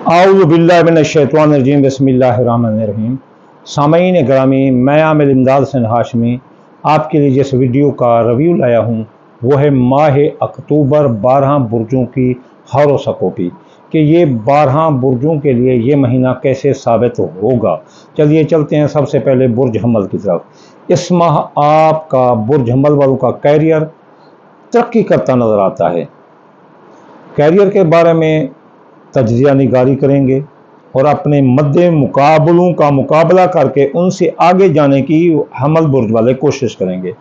आऊज़ु बिल्लाहि मिनश्शैतानिर्रजीम बिस्मिल्लाहिर्रहमानिर्रहीम। सामईन ग्रामी, मैं आमिर इमदाद हसन हाशमी आपके लिए जिस वीडियो का रिव्यू लाया हूँ वो है माह अक्टूबर 12 बुर्जों की हॉरोस्कोपी कि ये 12 बुर्जों के लिए ये महीना कैसे साबित होगा। चलिए चलते हैं सबसे पहले बुर्ज हमल की तरफ। इस माह आपका बुर्ज हमल वालों का कैरियर तरक्की करता नज़र आता है। कैरियर के बारे में तज्जिया निगारी करेंगे और अपने मद्दे मुकाबलों का मुकाबला करके उनसे आगे जाने की हमल बुर्ज वाले कोशिश करेंगे।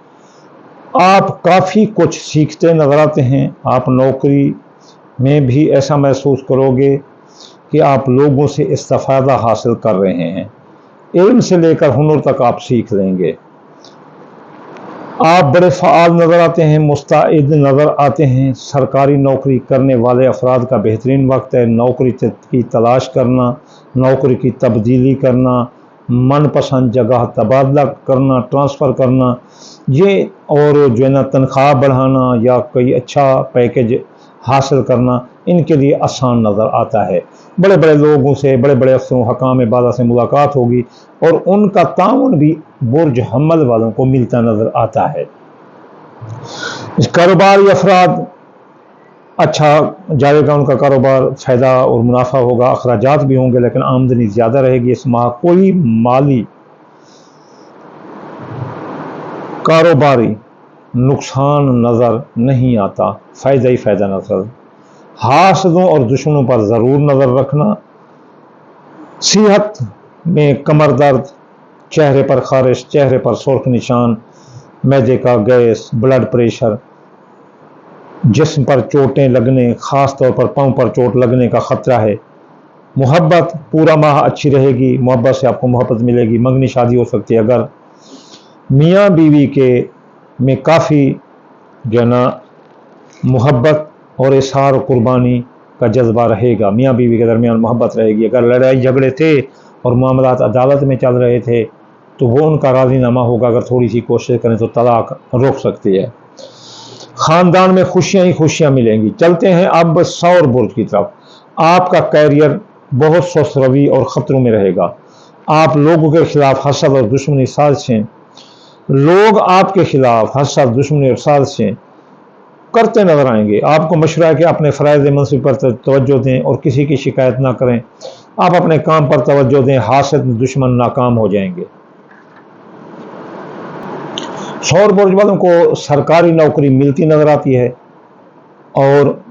आप काफ़ी कुछ सीखते नजर आते हैं। आप नौकरी में भी ऐसा महसूस करोगे कि आप लोगों से इस्तिफादा हासिल कर रहे हैं। इल्म से लेकर हुनर तक आप सीख लेंगे। आप बड़े फ़आल नज़र आते हैं, मुस्तैद नज़र आते हैं। सरकारी नौकरी करने वाले अफराद का बेहतरीन वक्त है। नौकरी की तलाश करना, नौकरी की तब्दीली करना, मनपसंद जगह तबादला करना, ट्रांसफ़र करना, ये और जो है ना तनख्वाह बढ़ाना या कोई अच्छा पैकेज हासिल करना, इनके लिए आसान नज़र आता है। बड़े बड़े लोगों से, बड़े बड़े अफसरों, हकाम बाला से मुलाकात होगी और उनका ताउन भी बुर्ज हमल वालों को मिलता नज़र आता है। इस कारोबारी अफराद अच्छा जाएगा, उनका कारोबार फ़ायदा और मुनाफा होगा। अखराजात भी होंगे लेकिन आमदनी ज़्यादा रहेगी। इस माह कोई माली कारोबारी नुकसान नज़र नहीं आता, फ़ायदा ही फ़ायदा नज़र। हासदों और दुश्मनों पर ज़रूर नज़र रखना। सेहत में कमर दर्द, चेहरे पर खारिश, चेहरे पर सुर्ख निशान, मैदे का गैस, ब्लड प्रेशर, जिस्म पर चोटें लगने, ख़ास तौर पर पाँव पर चोट लगने का ख़तरा है। मोहब्बत पूरा माह अच्छी रहेगी, मोहब्बत से आपको मोहब्बत मिलेगी। मंगनी शादी हो सकती है। अगर मियाँ बीवी के में काफ़ी जो है ना मोहब्बत और इशार कुर्बानी का जज्बा रहेगा। मियाँ बीवी के दरमियान मोहब्बत रहेगी। अगर लड़ाई झगड़े थे और मामलात अदालत में चल रहे थे तो वो उनका राज़ीनामा होगा। अगर थोड़ी सी कोशिश करें तो तलाक रोक सकती है। ख़ानदान में खुशियाँ ही खुशियाँ मिलेंगी। चलते हैं अब सौर बुर्ज की तरफ। आपका कैरियर बहुत सुस्त रवि और ख़तरों में रहेगा। आप लोगों के खिलाफ हसद और दुश्मनी साजिशें लोग आपके खिलाफ हसद, दुश्मनी और साजिशें करते नजर आएंगे। आपको मशवरा है कि अपने फ़राइज़ मनसिब पर तवज्जो दें और किसी की शिकायत ना करें। आप अपने काम पर तवज्जो दें, हासद दुश्मन नाकाम हो जाएंगे। सौर बुर्ज वालों को सरकारी नौकरी मिलती नजर आती है और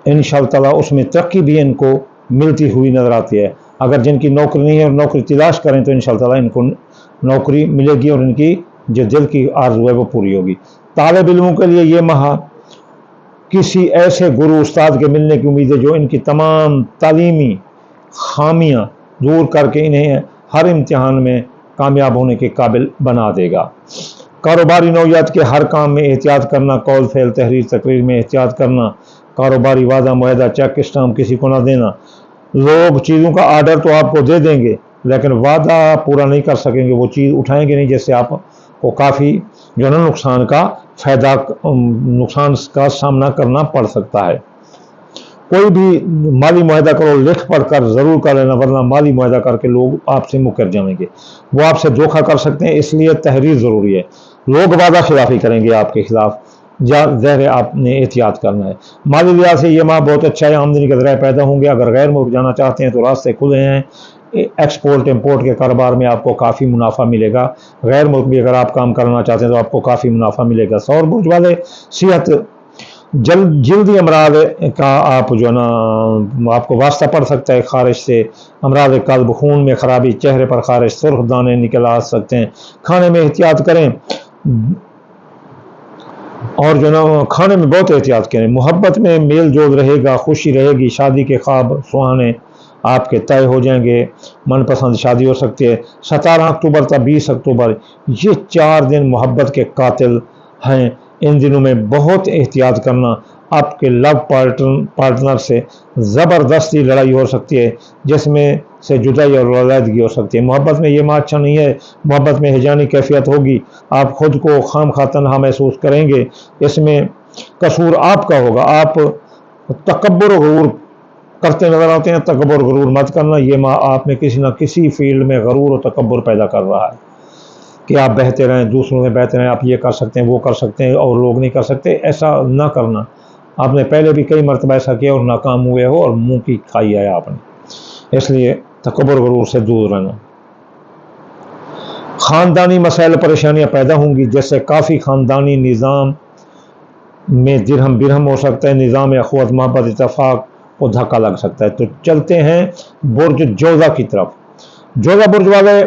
इंशाअल्लाह ताला उसमें तरक्की भी इनको मिलती हुई नजर आती है। अगर जिनकी नौकरी नहीं है और नौकरी तलाश करें तो इंशाअल्लाह ताला इनको नौकरी मिलेगी और इनकी जो दिल की आरज़ू है वो पूरी होगी। तालिब इल्मों के लिए ये माह किसी ऐसे गुरु उस्ताद के मिलने की उम्मीद है जो इनकी तमाम तालीमी खामियां दूर करके इन्हें हर इम्तिहान में कामयाब होने के काबिल बना देगा। कारोबारी नौयात के हर काम में एहतियात करना, कौल फेल तहरीर तकरीर में एहतियात करना, कारोबारी वादा मुआहदा चेक स्टाम्प किसी को ना देना। लोग चीज़ों का आर्डर तो आपको दे देंगे लेकिन वादा पूरा नहीं कर सकेंगे, वो चीज़ उठाएंगे नहीं, जिससे आपको काफ़ी जो है ना नुकसान का सामना करना पड़ सकता है। कोई भी माली मुआहदा करो, लिख पढ़ कर ज़रूर कर लेना, वरना माली मुआहदा करके लोग आपसे मुकर जाएंगे। वो आपसे धोखा कर सकते हैं, इसलिए तहरीर ज़रूरी है। लोग वादा खिलाफी करेंगे आपके खिलाफ, ज़ाहिर आपने एहतियात करना है। माली लिहाज से ये माह बहुत अच्छा है, आमदनी के ज़राए पैदा होंगे। अगर गैर मुल्क जाना चाहते हैं तो रास्ते खुले हैं। एक्सपोर्ट इम्पोर्ट के कारोबार में आपको काफ़ी मुनाफा मिलेगा। गैर मुल्क भी अगर आप काम करना चाहते हैं तो आपको काफ़ी मुनाफा मिलेगा। सौर बुर्ज वाले सेहत जल्दी अमराज का आप जो है ना आपको वास्ता पड़ सकता है खारिश से, अमराज कल्ब, खून में खराबी, चेहरे पर खारिश, सुर्ख दाने निकल आ सकते हैं। खाने में एहतियात करें और जो ना खाने में बहुत एहतियात करें। मोहब्बत में मेल जोल रहेगा, खुशी रहेगी। शादी के ख्वाब सुहाने आपके तय हो जाएंगे। मनपसंद शादी हो सकती है। 17 अक्टूबर तक 20 अक्टूबर ये 4 दिन मोहब्बत के कातिल हैं। इन दिनों में बहुत एहतियात करना। आपके लव पार्टनर से ज़बरदस्ती लड़ाई हो सकती है जिसमें से जुदाई और अलहदगी हो सकती है। मोहब्बत में ये माह अच्छा नहीं है। मोहब्बत में हिजानी कैफियत होगी। आप खुद को खामखा तन्हा महसूस करेंगे। इसमें कसूर आपका होगा। आप तकब्बुर और गुरूर करते नजर आते हैं। तकबर गरूर मत करना, ये माँ आप में किसी न किसी फील्ड में गरूर और तकबर पैदा कर रहा है कि आप बहते रहें, दूसरों से बहते रहें, आप ये कर सकते हैं, वो कर सकते हैं और लोग नहीं कर सकते। ऐसा ना करना। आपने पहले भी कई मरतबा ऐसा किया और नाकाम हुए हो और मुंह की खाई है आपने। इसलिए तकबर गरूर से दूर रहना। ख़ानदानी मसाइल परेशानियाँ पैदा होंगी, जैसे काफ़ी ख़ानदानी निज़ाम में दिरहम बिरहम हो सकता है, निज़ाम अख़ुवत मोहब्बत इत्तफ़ाक़ को धक्का लग सकता है। तो चलते हैं बुर्ज जोधा की तरफ। जोधा बुर्ज वाले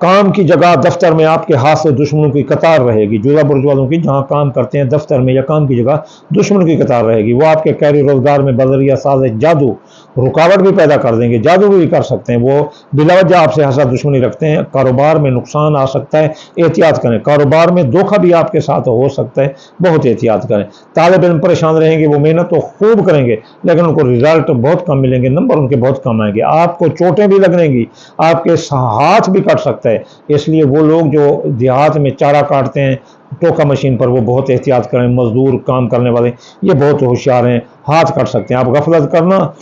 काम की जगह दफ्तर में आपके हाथ से दुश्मनों की कतार रहेगी। जोधा बुर्ज वालों की जहाँ काम करते हैं दफ्तर में या काम की जगह दुश्मनों की कतार रहेगी। वो आपके कैरी रोजगार में बदरिया साजिश जादू रुकावट भी पैदा कर देंगे, जादू भी कर सकते हैं। वो बिलावजह आपसे हसद दुश्मनी रखते हैं। कारोबार में नुकसान आ सकता है, एहतियात करें। कारोबार में धोखा भी आपके साथ हो सकता है, बहुत एहतियात करें। तालिब इल्म परेशान रहेंगे, वो मेहनत तो खूब करेंगे लेकिन उनको रिजल्ट बहुत कम मिलेंगे, नंबर उनके बहुत कम आएंगे। आपको चोटें भी लगेंगी, आपके हाथ भी कट सकता है। इसलिए वो लोग जो देहात में चारा काटते हैं टोका मशीन पर, वो बहुत एहतियात करें। मजदूर काम करने वाले ये बहुत होशियार हैं, हाथ कट सकते हैं। आप गफलत करना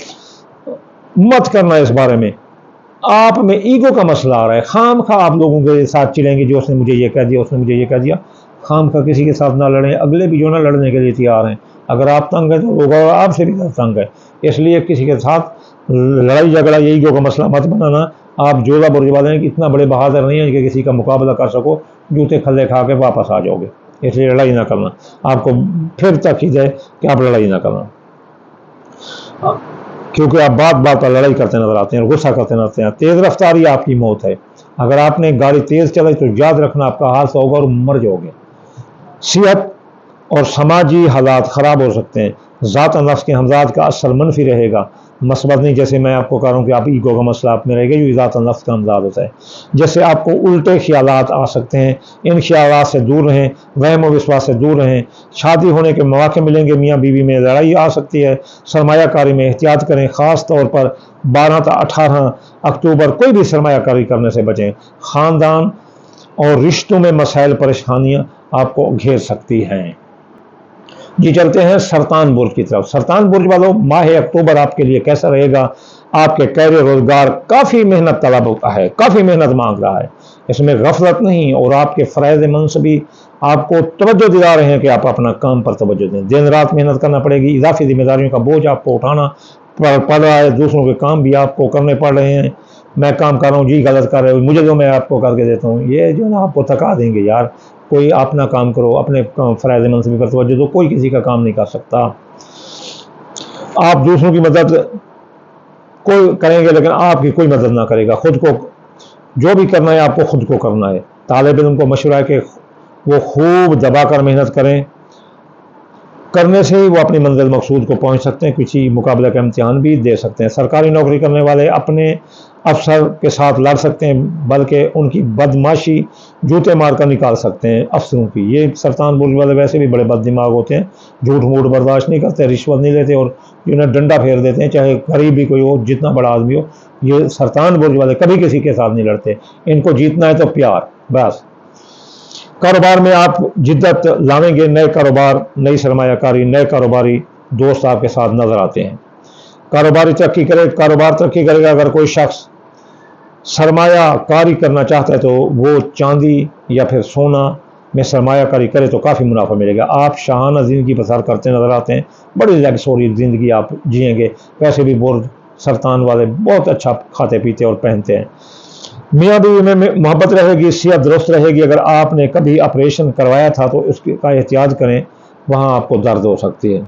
मत करना इस बारे में। आप में ईगो का मसला आ रहा है, खाम खा आप लोगों के साथ चिलेंगे, जो उसने मुझे ये कह दिया, उसने मुझे ये कह दिया। खाम खा किसी के साथ ना लड़ें, अगले भी जो ना लड़ने के लिए तैयार हैं। अगर आप तंग हैं तो लोग आपसे भी तंग है। इसलिए किसी के साथ लड़ाई झगड़ा, ये ईगो का मसला मत बनाना। आप जोधा बुर्ज वाले हैं कि इतना बड़े बहादुर नहीं है कि किसी का मुकाबला कर सको, जूते खल्ले खा के वापस आ जाओगे। इसलिए लड़ाई ना करना। आपको फिर ताकीद है कि आप लड़ाई ना करना, क्योंकि आप बात बात पर लड़ाई करते नजर आते हैं, गुस्सा करते नजर आते हैं। तेज़ रफ्तारी आपकी मौत है। अगर आपने गाड़ी तेज़ चलाई तो याद रखना आपका हादसा होगा और मर जाओगे। सेहत और समाजी हालात ख़राब हो सकते हैं। ज़ात नफ्स के हमजाद का असर मनफी रहेगा, मस्बत नहीं। जैसे मैं आपको कह रहा हूँ कि आप ईगो का मसला आप में रहेगा, जो ज़ात नफ्स का हमजाद होता है। जैसे आपको उल्टे ख्यालात आ सकते हैं, इन ख्यालात से दूर रहें, वहम व विश्वास से दूर रहें। शादी होने के मौके मिलेंगे, मियाँ बीवी में लड़ाई आ सकती है। सरमायाकारी में एहतियात करें, ख़ास तौर पर 12 से 18 अक्टूबर कोई भी सरमायाकारी करने से बचें। ख़ानदान और रिश्तों में मसाइल परेशानियाँ आपको घेर सकती हैं। जी चलते हैं सरतान बुर्ज की तरफ। सरतान बुर्ज वालों, माह अक्टूबर आपके लिए कैसा रहेगा? आपके कैरियर रोजगार काफ़ी मेहनत तलब होता है, काफ़ी मेहनत मांग रहा है। इसमें गफलत नहीं, और आपके फ़राइज़ मनसबी आपको तवज्जो दिला रहे हैं कि आप अपना काम पर तवज्जो दें। दिन रात मेहनत करना पड़ेगी, इजाफी जिम्मेदारियों का बोझ आपको उठाना पड़ रहा है, दूसरों के काम भी आपको करने पड़ रहे हैं। मैं काम कर रहा हूँ, जी गलत कर रहे हो, मुझे जो मैं आपको करके देता हूँ, ये जो ना आपको थका देंगे यार। कोई अपना काम करो, अपने फ़राइज़ मनसबी पर तवज्जो दो, कोई किसी का काम नहीं कर सकता। आप दूसरों की मदद कोई करेंगे लेकिन आपकी कोई मदद ना करेगा। खुद को जो भी करना है आपको खुद को करना है। तालिब इल्म को मशवरा है कि वो खूब दबा कर मेहनत करें, करने से ही वो अपनी मंजिल मकसूद को पहुंच सकते हैं। किसी मुकाबले का इम्तिहान भी दे सकते हैं। सरकारी नौकरी करने वाले अपने अफसर के साथ लड़ सकते हैं, बल्कि उनकी बदमाशी जूते मार कर निकाल सकते हैं अफसरों की। ये सरतान बुर्ज वाले वैसे भी बड़े बददिमाग होते हैं, झूठ मूठ बर्दाश्त नहीं करते, रिश्वत नहीं लेते और जिन्हें डंडा फेर देते हैं, चाहे गरीब भी कोई हो, जितना बड़ा आदमी हो। ये सरतान बुर्ज वाले कभी किसी के साथ नहीं लड़ते। इनको जीतना है तो प्यार बस। कारोबार में आप जिद्दत लावेंगे, नए कारोबार, नई सरमायाकारी, नए कारोबारी दोस्त आपके साथ नजर आते हैं। कारोबार तरक्की करेगा। अगर कोई शख्स सरमायाकारी करना चाहता है तो वो चांदी या फिर सोना में सरमायाकारी करे तो काफ़ी मुनाफा मिलेगा। आप शाहाना ज़िंदगी बसर करते नजर आते हैं, बड़ी लग्जरी ज़िंदगी आप जिएंगे। वैसे भी बुर्ज सरतान वाले बहुत अच्छा खाते पीते और पहनते हैं। मियाँ बीवी में मोहब्बत रहेगी, सेहत दुरुस्त रहेगी। अगर आपने कभी ऑपरेशन करवाया था तो उसका एहतियात करें, वहाँ आपको दर्द हो सकती है।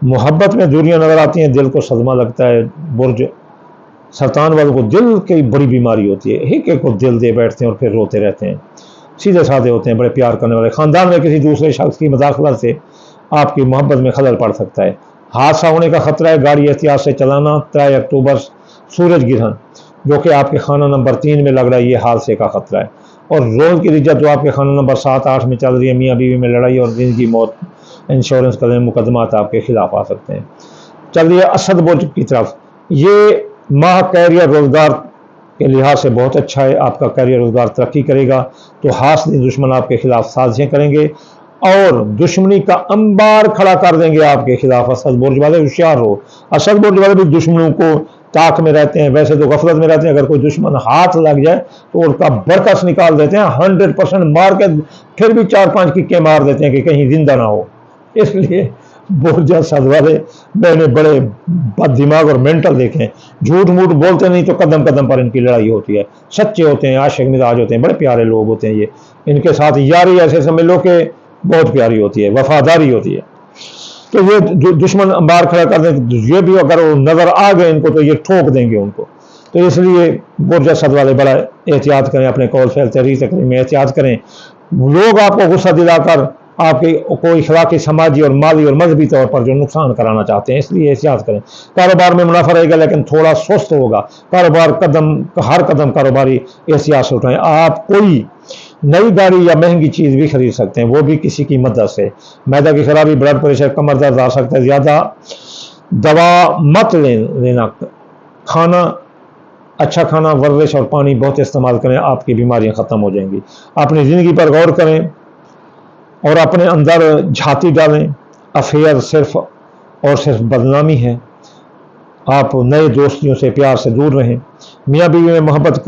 मोहब्बत में दूरियां नजर आती हैं, दिल को सदमा लगता है। बुर्ज सरतान वालों को दिल की बड़ी बीमारी होती है, एक एक को दिल दे बैठते हैं और फिर रोते रहते हैं। सीधे साधे होते हैं, बड़े प्यार करने वाले। ख़ानदान में किसी दूसरे शख्स की मदाखलत से आपकी मोहब्बत में खलल पड़ सकता है। हादसा होने का खतरा है, गाड़ी एहतियात से चलाना। 3 अक्टूबर सूरज ग्रहण जो कि आपके खाना नंबर 3 में लग रहा है, ये हादसे का खतरा है। और रोज की रिजत जो आपके खाना नंबर 7, 8 में चल रही है, मियाँ बीवी में लड़ाई और जिंदगी मौत, इंश्योरेंस का मुकदमात आपके खिलाफ आ सकते हैं। चलिए असद बुर्ज की तरफ। ये माह कैरियर रोजगार के लिहाज से बहुत अच्छा है। आपका कैरियर रोजगार तरक्की करेगा तो हासिल दुश्मन आपके खिलाफ साजिशें करेंगे। और दुश्मनी का अंबार खड़ा कर देंगे आपके खिलाफ। असद बुर्ज वाले होशियार हो, असद बुर्ज वाले भी दुश्मनों को ताक में रहते हैं, वैसे तो गफलत में रहते हैं। अगर कोई दुश्मन हाथ लग जाए तो उसका बरकस निकाल देते हैं, 100% मार के फिर भी 4-5 किक्के मार देते हैं कि कहीं जिंदा ना हो। इसलिए बुर्ज असद वाले मैंने बड़े बददिमाग और मेंटल देखे हैं, झूठ मूठ बोलते नहीं तो कदम कदम पर इनकी लड़ाई होती है। सच्चे होते हैं, आशिक मिजाज होते हैं, बड़े प्यारे लोग होते हैं ये। इनके साथ यारी ऐसे समझ लो कि बहुत प्यारी होती है, वफादारी होती है। तो ये दुश्मन अंबार खड़ा कर दें, ये भी अगर वो नजर आ गए इनको तो ये ठोक देंगे उनको। तो इसलिए बुर्ज असद वाले बड़ा एहतियात करें, अपने कौल फेल तहरीर तकरीर में एहतियात करें। लोग आपको गुस्सा दिलाकर आपके कोई अखलाकी, समाजी और माली और मजहबी तौर पर जो नुकसान कराना चाहते हैं, इसलिए एहतियात करें। कारोबार में मुनाफा रहेगा लेकिन थोड़ा सुस्त होगा। कारोबार हर कदम कारोबारी एहतियात से उठाएं। आप कोई नई गाड़ी या महंगी चीज भी खरीद सकते हैं, वो भी किसी की मदद से। मैदा की खराबी, ब्लड प्रेशर, कमर दर्द आ सकता है। ज्यादा दवा मत लेना। खाना, अच्छा खाना, वर्जिश और पानी बहुत इस्तेमाल करें, आपकी बीमारियां खत्म हो जाएंगी। अपनी जिंदगी पर गौर करें और अपने अंदर झांकी डालें। अफेयर सिर्फ और सिर्फ बदनामी है। आप नए दोस्तियों से प्यार से दूर रहें। मियाँ बीवी में मोहब्बत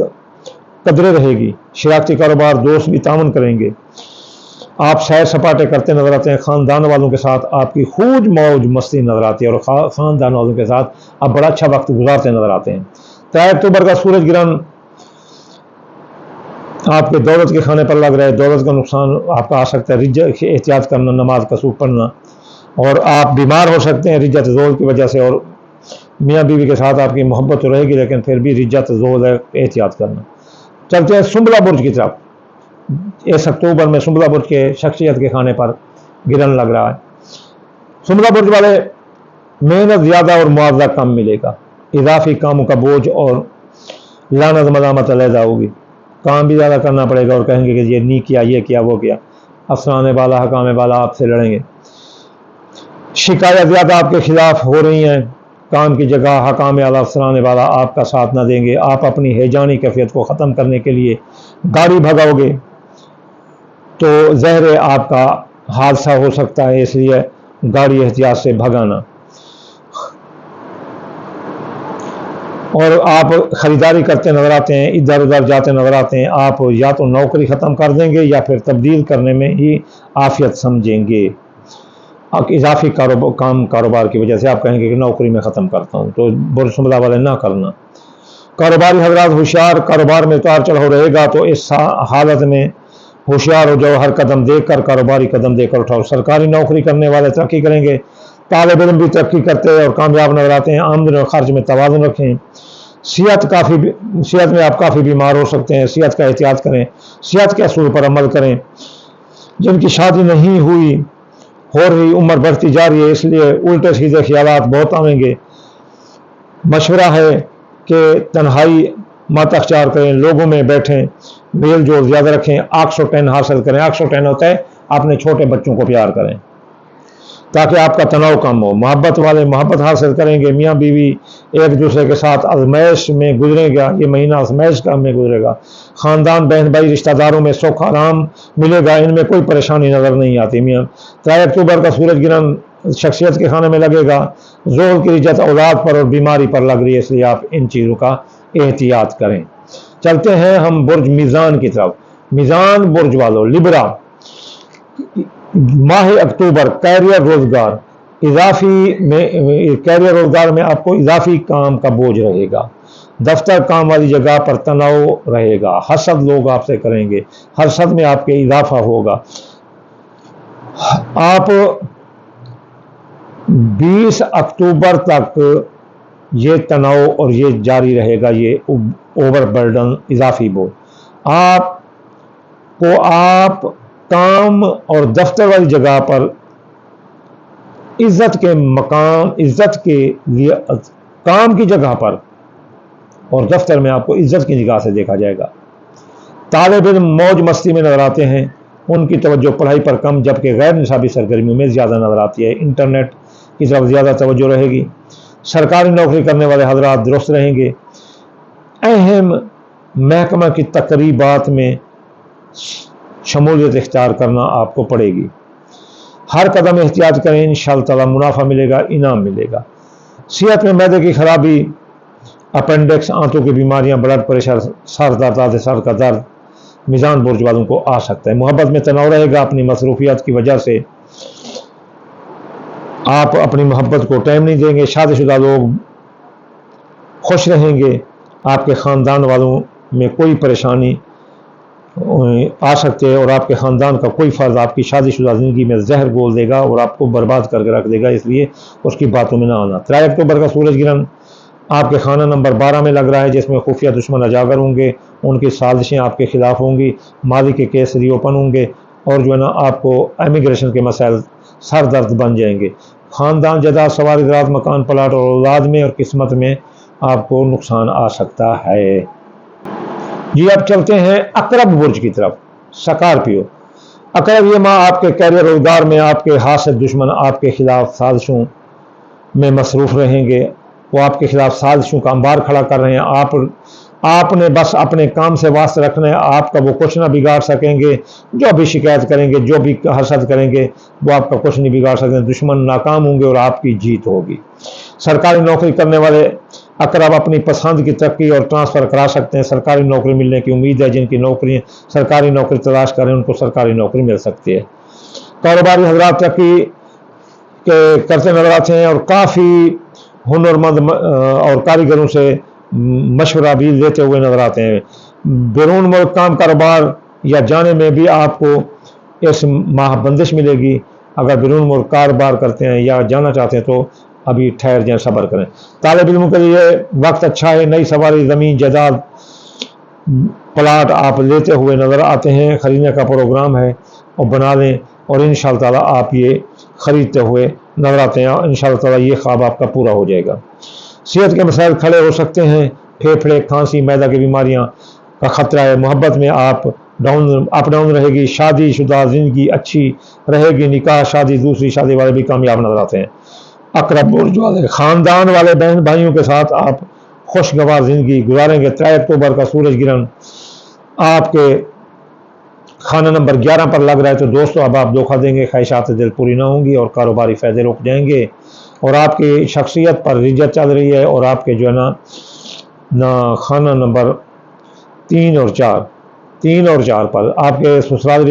कदरे रहेगी। शरारती कारोबार, दोस्त भी तामन करेंगे। आप सैर सपाटे करते नजर आते हैं। खानदान वालों के साथ आपकी खूब मौज मस्ती नजर आती है और खानदान वालों के साथ आप बड़ा अच्छा वक्त गुजारते नजर आते हैं। 3 अक्टूबर का सूरज ग्रहण आपके दौलत के खाने पर लग रहा है। दौलत का नुकसान आपका आ सकता है। रिज्जत एहतियात करना, नमाज कसूर पढ़ना, और आप बीमार हो सकते हैं रिज्जत जोल की वजह से। और मियाँ बीवी के साथ आपकी मोहब्बत तो रहेगी लेकिन फिर भी रिज्जत जोल है, एहतियात करना। चलते हैं सुंबला बुर्ज की तरफ। 1 अक्टूबर में सुंबला बुर्ज के शख्सियत के खाने पर गिरन लग रहा है। सुंबला बुर्ज वाले मेहनत ज्यादा और मुआवजा कम मिलेगा। इजाफी कामों का बोझ और लानत मलामत अलहदा होगी। काम भी ज़्यादा करना पड़ेगा और कहेंगे कि ये नहीं किया, ये किया, वो किया। अफसराने वाला, हकामे वाला आपसे लड़ेंगे। शिकायत ज़्यादा आपके खिलाफ हो रही हैं। काम की जगह हकामे वाला, अफसराने वाला आपका साथ ना देंगे। आप अपनी हैजानी कैफियत को ख़त्म करने के लिए गाड़ी भगाओगे तो ज़हर आपका हादसा हो सकता है, इसलिए गाड़ी एहतियात से भगाना। और आप खरीदारी करते नजर आते हैं, इधर उधर जाते नजर आते हैं। आप या तो नौकरी ख़त्म कर देंगे या फिर तब्दील करने में ही आफियत समझेंगे। आप इजाफी कारोबार की वजह से आप कहेंगे कि नौकरी में ख़त्म करता हूँ, तो बुर्ज सुंबला वाले ना करना। कारोबारी हजरात होशियार, कारोबार में उतार चढ़ाव रहेगा तो इस हालत में होशियार हो जाओ। हर कदम देखकर, कारोबारी कदम देकर उठाओ। सरकारी नौकरी करने वाले तरक्की करेंगे। तालिब इल्म भी तरक्की करते हैं और कामयाब नजर आते हैं। आमदनी और खर्च में तवाज़ुन रखें। सेहत में आप काफ़ी बीमार हो सकते हैं, सेहत का एहतियात करें। सेहत के असूल पर अमल करें। जिनकी शादी नहीं हुई, हो रही, उम्र बढ़ती जा रही है, इसलिए उल्टे सीधे ख्यालात बहुत आएंगे। मशवरा है कि तन्हाई मत अख्तियार करें, लोगों में बैठें, मेल जोल ज़्यादा रखें। 810 हासिल करें। 810 होता है अपने छोटे बच्चों को प्यार करें ताकि आपका तनाव कम हो। मोहब्बत वाले मोहब्बत हासिल करेंगे। मियाँ बीवी एक दूसरे के साथ आजमाइश में गुजरेगा। ये महीना आजमाइश का में गुजरेगा। ख़ानदान, बहन भाई, रिश्तेदारों में सुख आराम मिलेगा। इनमें कोई परेशानी नज़र नहीं आती। मियाँ 3 अक्टूबर का सूरज गिरन शख्सियत के खाने में लगेगा। जोल की इज्जत औलाद पर और बीमारी पर लग रही है, इसलिए आप इन चीज़ों का एहतियात करें। चलते हैं हम बुर्ज मीज़ान की तरफ। मीज़ान बुर्ज वालों, लिब्रा, माह अक्टूबर कैरियर रोजगार, कैरियर रोजगार में आपको इजाफी काम का बोझ रहेगा। दफ्तर, काम वाली जगह पर तनाव रहेगा। हसद लोग आपसे करेंगे। हसद में आपके इजाफा होगा। आप 20 अक्टूबर तक ये तनाव और ये जारी रहेगा, ये ओवर बर्डन, इजाफी बोझ। आप काम और दफ्तर वाली जगह पर इज्जत के मकाम, इज्जत के लिए काम की जगह पर और दफ्तर में आपको इज्जत की निगाह से देखा जाएगा। तालिब इल्म मौज मस्ती में नजर आते हैं। उनकी तवज्जो पढ़ाई पर कम, जबकि गैर निसाबी सरगर्मियों में ज़्यादा नजर आती है। इंटरनेट की तरफ ज़्यादा तवज्जो रहेगी। सरकारी नौकरी करने वाले हजरात दुरुस्त रहेंगे। अहम महकमा की तकरीबात में शमूलियत इख्तियार करना आपको पड़ेगी। हर कदम एहतियात करें, इंशाअल्लाह ताला मुनाफा मिलेगा, इनाम मिलेगा। सेहत में मैदे की खराबी, अपेंडिक्स, आंतों की बीमारियां, ब्लड प्रेशर, सर दर्द, सर का दर्द मिजान बुर्ज वालों को आ सकता है। मोहब्बत में तनाव रहेगा, अपनी मसरूफियत की वजह से आप अपनी मोहब्बत को टाइम नहीं देंगे। शादीशुदा लोग खुश रहेंगे, आपके ख़ानदान वालों में कोई परेशानी आ सकती है और आपके ख़ानदान का कोई फ़र्द आपकी शादीशुदा ज़िंदगी में जहर घोल देगा और आपको बर्बाद करके रख देगा, इसलिए उसकी बातों में ना आना। 3 अक्टूबर का सूरज गिरहण आपके खाना नंबर 12 में लग रहा है, जिसमें खुफिया दुश्मन उजागर होंगे, उनकी साजिशें आपके खिलाफ होंगी, माली के केस रीओपन होंगे और जो है ना आपको इमिग्रेशन के मसाइल सर दर्द बन जाएंगे। ख़ानदान, जायदाद, सवारी, रात, मकान, प्लाट और औलाद में और किस्मत में आपको नुकसान आ सकता है। जी अब चलते हैं अकरब बुर्ज की तरफ, स्कॉर्पियो। अकरब ये माह आपके कैरियर रोजगार में आपके हासिल दुश्मन आपके खिलाफ साजिशों में मसरूफ़ रहेंगे, वो आपके खिलाफ साजिशों का अंबार खड़ा कर रहे हैं। आपने बस अपने काम से वास्ते रखना है, आपका वो कुछ ना बिगाड़ सकेंगे। जो भी शिकायत करेंगे, जो भी हसद करेंगे, वो आपका कुछ नहीं बिगाड़ सकेंगे। दुश्मन नाकाम होंगे और आपकी जीत होगी। सरकारी नौकरी करने वाले अकरब अपनी पसंद की तरक्की और ट्रांसफ़र करा सकते हैं। सरकारी नौकरी मिलने की उम्मीद है, जिनकी नौकरी सरकारी नौकरी तलाश करें उनको सरकारी नौकरी मिल सकती है। कारोबारी हजरात तरक्की करते नजर आते हैं और काफ़ी हुनरमंद और कारीगरों से मशवरा भी लेते हुए नजर आते हैं। बैरून मुल्क काम कारोबार या जाने में भी आपको इस माह बंदिश मिलेगी। अगर बैरून मुल्क कारोबार करते हैं या जाना चाहते हैं तो अभी ठहर जाएं, सब्र करें। तालिब इल्मों के लिए वक्त अच्छा है। नई सवारी, ज़मीन, जायदाद, प्लाट आप लेते हुए नज़र आते हैं। ख़रीदने का प्रोग्राम है और बना लें और इंशाअल्लाह ताला आप ये ख़रीदते हुए नज़र आते हैं। इंशाअल्लाह ताला ये ख्वाब आपका पूरा हो जाएगा। सेहत के मसाइल खड़े हो सकते हैं, फेफड़े, खांसी, मैदा की बीमारियां का खतरा है। मोहब्बत में अप डाउन रहेगी। शादीशुदा ज़िंदगी अच्छी रहेगी। निकाह, शादी, दूसरी शादी वाले भी कामयाब नजर आते हैं। अकरब बुर्ज वाले ख़ानदान वाले बहन भाइयों के साथ आप खुशगवार ज़िंदगी गुजारेंगे। 3 अक्टूबर का सूरज गिरहण आपके खाना नंबर 11 पर लग रहा है, तो दोस्तों अब आप धोखा देंगे, ख्वाहिशात दिल पूरी ना होंगी और कारोबारी फ़ायदे रुक जाएंगे और आपकी शख्सियत पर रिज्जत चल रही है और आपके जो है ना खाना नंबर 3 और 4 पर आपके ससुराल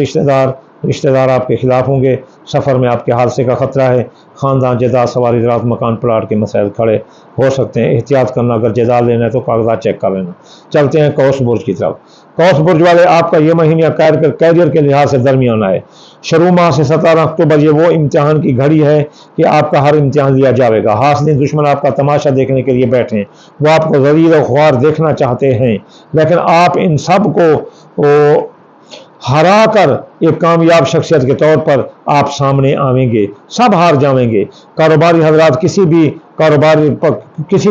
रिश्तेदार आपके खिलाफ होंगे। सफ़र में आपके हादसे का खतरा है। ख़ानदान, जायदाद, सवारी, रात, मकान, प्लाट के मसाइल खड़े हो सकते हैं। एहतियात करना, अगर जायदाद लेना है तो कागजात चेक कर लेना। चलते हैं कौस बुर्ज की तरफ। कौस बुर्ज वाले आपका ये महीना कैरियर के लिहाज से दरमियाना है। शुरू माह से 17 अक्टूबर ये वो इम्तिहान की घड़ी है कि आपका हर इम्तिहान लिया जाएगा। हासिल दुश्मन आपका तमाशा देखने के लिए बैठे हैं, वो आपको ज़लील और ख्वार देखना चाहते हैं, लेकिन आप इन सब को हरा कर एक कामयाब शख्सियत के तौर पर आप सामने आवेंगे। सब हार जाएंगे। कारोबारी हजरात किसी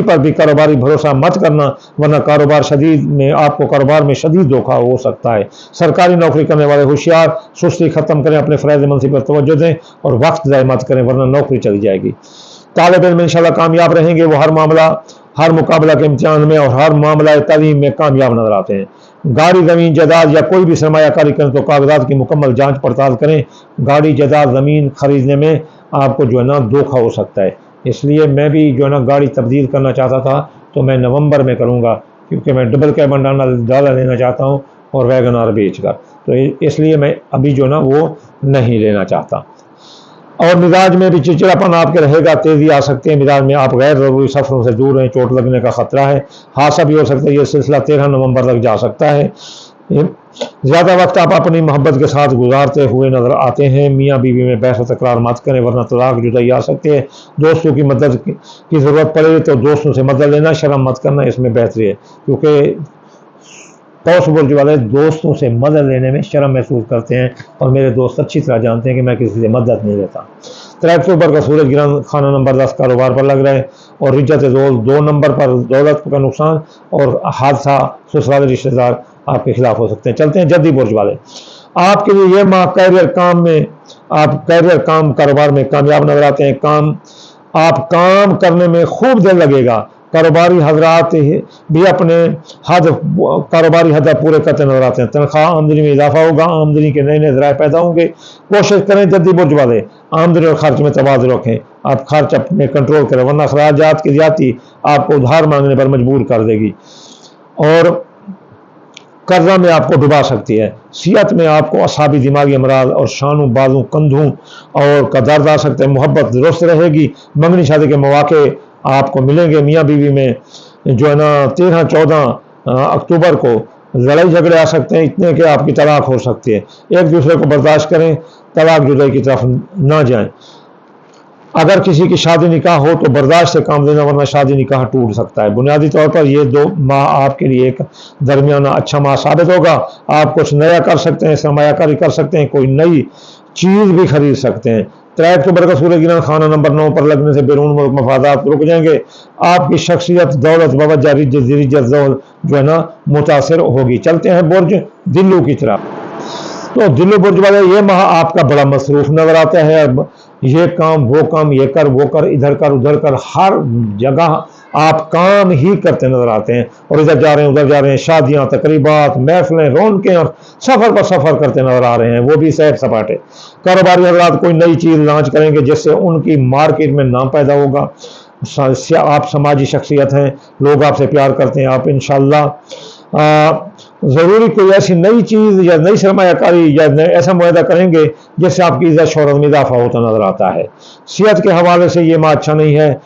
पर भी कारोबारी भरोसा मत करना, वरना आपको कारोबार में शदीद धोखा हो सकता है। सरकारी नौकरी करने वाले होशियार, सुस्ती खत्म करें, अपने फ़राइज़ मनसिब पर तवज्जो दें और वक्त ज़ाया मत करें, वरना नौकरी चली जाएगी। तालिब इल्म इंशाअल्लाह कामयाब रहेंगे। वो हर मुकाबला के इम्तिहान में और हर मामला तालीम में कामयाब नजर आते हैं। गाड़ी, ज़मीन, जायदाद या कोई भी सरमायाकारी करें तो कागजात की मुकम्मल जांच पड़ताल करें। गाड़ी, जायदाद, ज़मीन खरीदने में आपको जो है ना धोखा हो सकता है, इसलिए मैं भी जो है ना गाड़ी तब्दील करना चाहता था, तो मैं नवंबर में करूँगा, क्योंकि मैं डबल कैबन डाला लेना चाहता हूँ और वैगन आर बेच कर, तो इसलिए मैं अभी जो है ना वो नहीं लेना चाहता। और मिजाज में भी चिड़चिड़ापन आपके रहेगा, तेज़ी आ सकती है मिजाज में। आप गैर ज़रूरी सफ़रों से दूर रहें, चोट लगने का ख़तरा है। हादसा भी हो सकता है। ये सिलसिला 13 नवंबर तक जा सकता है। ज़्यादा वक्त आप अपनी मोहब्बत के साथ गुजारते हुए नजर आते हैं। मियाँ बीवी में बहस व तकरार मत करें, वरना तलाक जुदाई आ सकती है। दोस्तों की मदद की ज़रूरत पड़े तो दोस्तों से मदद लेना, शर्म मत करना, इसमें बेहतरी है, क्योंकि कौस बुर्ज वाले दोस्तों से मदद लेने में शर्म महसूस करते हैं और मेरे दोस्त अच्छी तरह जानते हैं कि मैं किसी से मदद नहीं लेता। 3 अक्टूबर का सूरज गिरहण खाना नंबर 10 कारोबार पर लग रहा है और रिज्जत 2 नंबर पर दौलत का नुकसान और हादसा, ससुराल रिश्तेदार आपके खिलाफ हो सकते हैं। चलते हैं जद्दी बुर्ज वाले। आपके लिए यह माह कैरियर काम कारोबार में कामयाब नजर आते हैं। आप काम करने में खूब दिल लगेगा। कारोबारी हजरात भी अपने कारोबारी हद पूरे करते नजर आते हैं। तनख्वाह, आमदनी में इजाफा होगा। आमदनी के नए नए ज़राए पैदा होंगे। कोशिश करें जद्दी बुर्ज वाले आमदनी और खर्च में तवाज़ुन रखें, आप खर्च अपने कंट्रोल करें, वरना अखराजात की ज़्यादती आपको उधार मांगने पर मजबूर कर देगी और कर्जा में आपको डुबा सकती है। सेहत में आपको असाबी दिमागी अमराज और शानों बाजू कंधों और का दर्द आ सकता है। मोहब्बत दुरुस्त रहेगी, मंगनी शादी के मौके आपको मिलेंगे। मियाँ बीवी में जो है ना 13-14 अक्टूबर को लड़ाई झगड़े आ सकते हैं, इतने कि आपकी तलाक हो सकती है। एक दूसरे को बर्दाश्त करें, तलाक जुदाई की तरफ ना जाएं। अगर किसी की शादी निकाह हो तो बर्दाश्त से काम लेना, वरना शादी निकाह टूट सकता है। बुनियादी तौर पर ये 2 माह आपके लिए एक दरमियाना अच्छा माह साबित होगा। आप कुछ नया कर सकते हैं, सरमायाकारी कर सकते हैं, कोई नई चीज़ भी खरीद सकते हैं। 3 अक्टूबर का सूरज गिरहण खाना नंबर 9 पर लगने से बैरून मुल्क मफादात रुक जाएंगे। आपकी शख्सियत, दौलत, बवज्जा, रिज्जत जो है ना मुतासर होगी। चलते हैं बुर्ज दिल्लू की तरफ। तो दिल्ली बुर्ज वाले ये माह आपका बड़ा मसरूफ नजर आता है। अब ये काम वो काम, ये कर वो कर, इधर कर उधर कर, हर जगह आप काम ही करते नजर आते हैं और इधर जा रहे हैं उधर जा रहे हैं। शादियां, तकरीबात, महफिलें, रौनकें और सफर पर सफर करते नजर आ रहे हैं, वो भी सैर सपाटे। कारोबारी हजरात कोई नई चीज लॉन्च करेंगे जिससे उनकी मार्केट में नाम पैदा होगा। आप समाजी शख्सियत हैं, लोग आपसे प्यार करते हैं। आप इंशाअल्लाह ज़रूरी कोई ऐसी नई चीज़ या नई सरमायाकारी या ऐसा मुआहदा करेंगे जिससे आपकी इज़्ज़त शोहरत में इजाफा होता नजर आता है। सेहत के हवाले से ये माह अच्छा नहीं है।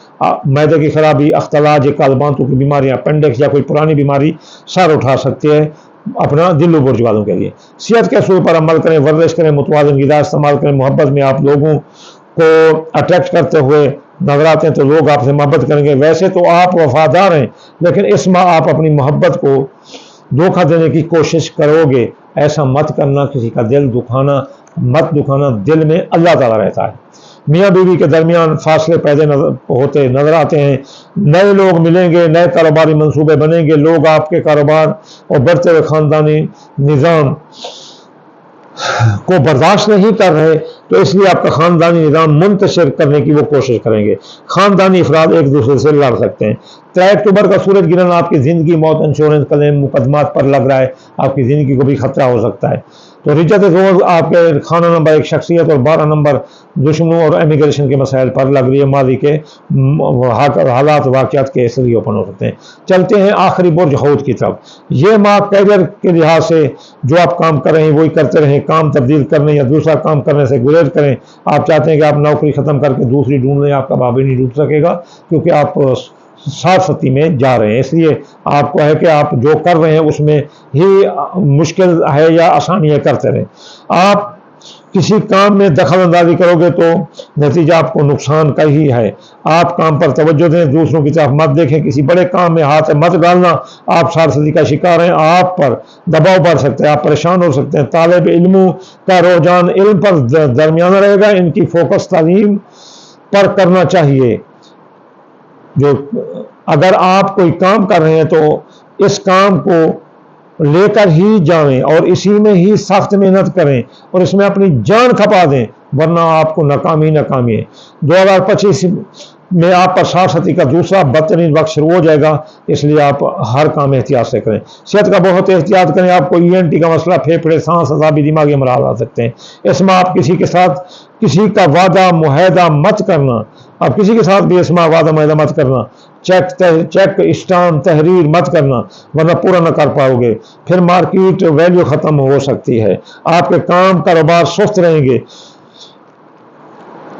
मैदे की खराबी, अख्तलाज, कालबांतों की बीमारियाँ, अपेंडिक्स या कोई पुरानी बीमारी सर उठा सकती है अपना दिल्लू बुर्ज वालों के लिए। सेहत के असूल पर अमल करें, वर्जिश करें, मुतवाज़िन ग़िज़ा इस्तेमाल करें। मोहब्बत में आप लोगों को अट्रैक्ट करते हुए नजर आते हैं तो लोग आपसे मोहब्बत करेंगे। वैसे तो आप वफादार हैं, लेकिन इस माह आप अपनी मोहब्बत को धोखा देने की कोशिश करोगे। ऐसा मत करना, किसी का दिल दुखाना मत दुखाना, दिल में अल्लाह ताला रहता है। मियाँ बीवी के दरमियान फासले पैदा होते नजर आते हैं। नए लोग मिलेंगे, नए कारोबारी मंसूबे बनेंगे। लोग आपके कारोबार और बढ़ते हुए खानदानी निज़ाम को बर्दाश्त नहीं कर रहे, तो इसलिए आपका खानदानी निज़ाम मुंतशिर करने की वो कोशिश करेंगे। खानदानी अफराद एक दूसरे से लड़ सकते हैं। 3 अक्टूबर का सूरज गिरहण आपकी ज़िंदगी मौत इंश्योरेंस क्लेम मुकदमात पर लग रहा है, आपकी ज़िंदगी को भी खतरा हो सकता है। तो रिजत रोज़ आपके खाना नंबर 1 शख्सियत और 12 नंबर दुश्मनों और इमिग्रेशन के मसाइल पर लग रही है। माजी के हालात वाक़यात के असर ओपन हो सकते हैं। चलते हैं आखिरी बुर्ज हौद की तरफ। ये माह कैरियर के लिहाज से जो आप काम कर रहे हैं वही करते रहें। काम तब्दील करने या दूसरा काम करने से गुरेज करें। आप चाहते हैं कि आप नौकरी ख़त्म करके दूसरी ढूंढ लें, आपका भाव भी नहीं ढूंढ सकेगा क्योंकि आप साथ सती में जा रहे हैं। इसलिए आपको है कि आप जो कर रहे हैं उसमें ही मुश्किल है या आसानियाँ करते रहें। आप किसी काम में दखल अंदाजी करोगे तो नतीजा आपको नुकसान का ही है। आप काम पर तवज्जो दें, दूसरों की तरफ मत देखें। किसी बड़े काम में हाथ मत डालना, आप सारसदी का शिकार हैं। आप पर दबाव बढ़ सकते हैं, आप परेशान हो सकते हैं। तालिब इल्मों का रुझान इल्म पर दरमियाना रहेगा, इनकी फोकस तालीम पर करना चाहिए। जो अगर आप कोई काम कर रहे हैं तो इस काम को लेकर ही जाएं और इसी में ही सख्त मेहनत करें और इसमें अपनी जान खपा दें, वरना आपको नाकामी नाकामी है। 2025 में आप पर सारसती का दूसरा बदतरीन वक्त शुरू हो जाएगा, इसलिए आप हर काम एहतियात से करें। सेहत का बहुत एहतियात करें। आपको ENT का मसला, फेफड़े, सांस, असाबी दिमागी अमराज आ सकते हैं। इसमें आप किसी के साथ किसी का वादा मुआहदा मत करना। आप किसी के साथ भी इसमें वादा मुआहदा मत करना। चेक स्टाम्प तहरीर मत करना, वरना पूरा न कर पाओगे। फिर मार्केट वैल्यू ख़त्म हो सकती है, आपके काम कारोबार सुस्त रहेंगे,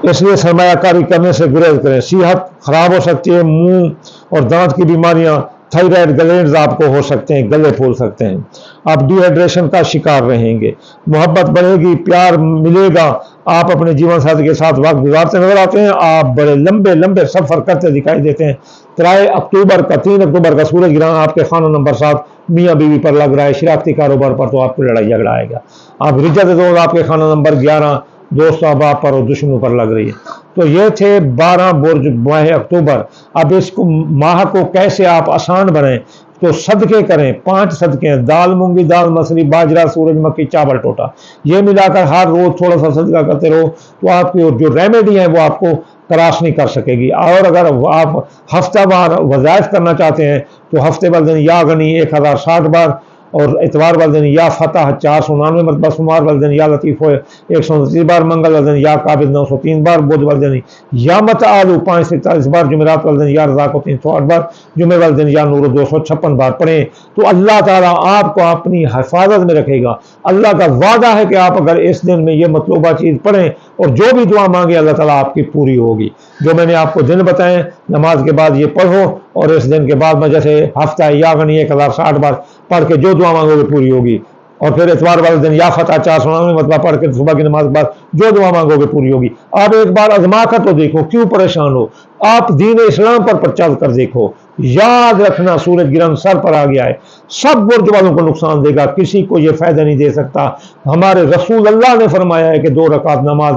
इसलिए सरमायाकारी करने से गुरेज करें। सेहत खराब हो सकती है। मुंह और दांत की बीमारियां, थायराइड, गलैंड्स आपको हो सकते हैं, गले फूल सकते हैं। आप डिहाइड्रेशन का शिकार रहेंगे। मोहब्बत बढ़ेगी, प्यार मिलेगा। आप अपने जीवन साथी के साथ वक्त गुजारते नजर आते हैं। आप बड़े लंबे लंबे सफर करते दिखाई देते हैं। 3 अक्टूबर का सूरज ग्रहण आपके खाना नंबर 7 मियाँ बीवी पर लग रहा है। शरारती कारोबार पर तो आपको लड़ाई झगड़ा आएगा। आप रिजत रोज आपके खाना नंबर 11 दोस्तों अहबाब पर और दुश्मनों पर लग रही है। तो ये थे 12 बुर्ज माह अक्टूबर। अब इसको माह को कैसे आप आसान बनाएं, तो सदके करें। 5 सदके हैं, दाल मूंगी दाल, मसरी, बाजरा, सूरजमुखी, चावल, टोटा, ये मिलाकर हर रोज थोड़ा सा सदका करते रहो तो आपकी जो रेमेडी है वो आपको तलाश नहीं कर सकेगी। और अगर आप हफ्ता बार वज़ाइफ करना चाहते हैं तो हफ्ते भर दिन या गनी 1060 बार اور اتوار والے دن یا فتح 499 مرتبہ، سوموار والے دن یا لطیف ہو 129 بار، منگل والے دن یا قابض 903 بار، بدھ والے دن یا متعالو 543 بار، جمعرات والے دن یا رزاق 308 بار، جمعے والے دن یا نور 256 بار پڑھیں تو اللہ تعالیٰ آپ کو اپنی حفاظت میں رکھے گا۔ اللہ کا وعدہ ہے کہ آپ اگر اس دن میں یہ مطلوبہ چیز پڑھیں اور جو بھی دعا مانگے اللہ تعالیٰ آپ کی پوری ہوگی۔ جو میں نے آپ کو دن بتائیں نماز کے بعد یہ پڑھو، اور اس دن کے بعد میں جیسے ہفتہ یا غنی 1060 بار پڑھ کے جو دعا مانگو گے پوری ہوگی، اور پھر اتوار والے دن یا فتح 499 مرتبہ پڑھ کے صبح کی نماز کے بعد جو دعا مانگو گے پوری ہوگی۔ آپ ایک بار آزما کر تو دیکھو، کیوں پریشان ہو؟ آپ دین اسلام پر چل کر دیکھو۔ یاد رکھنا سورج گرہن سر پر آ گیا ہے، سب برج والوں کو نقصان دے گا، کسی کو یہ فائدہ نہیں دے سکتا۔ ہمارے رسول اللہ نے فرمایا ہے کہ 2 رکعت نماز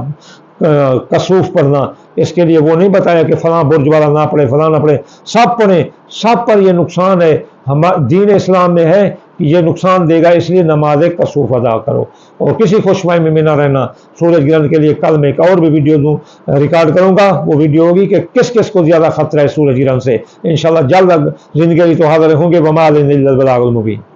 کسوف پڑھنا، اس کے لیے وہ نہیں بتایا کہ فلاں برج والا نہ پڑھے فلاں نہ پڑھے، سب پڑھیں، سب پر یہ نقصان ہے۔ دین اسلام میں ہے کہ یہ نقصان دے گا، اس لیے نماز کسوف ادا کرو اور کسی خوش فہمی میں نہ رہنا۔ سورج گرہن کے لیے کل میں ایک اور بھی ویڈیو ریکارڈ کروں گا، وہ ویڈیو ہوگی کہ کس کس کو زیادہ خطرہ ہے سورج گرہن سے۔ انشاءاللہ جلد زندگی تو حاضر ہوں گے۔ وما علینا الا البلاغ المبین۔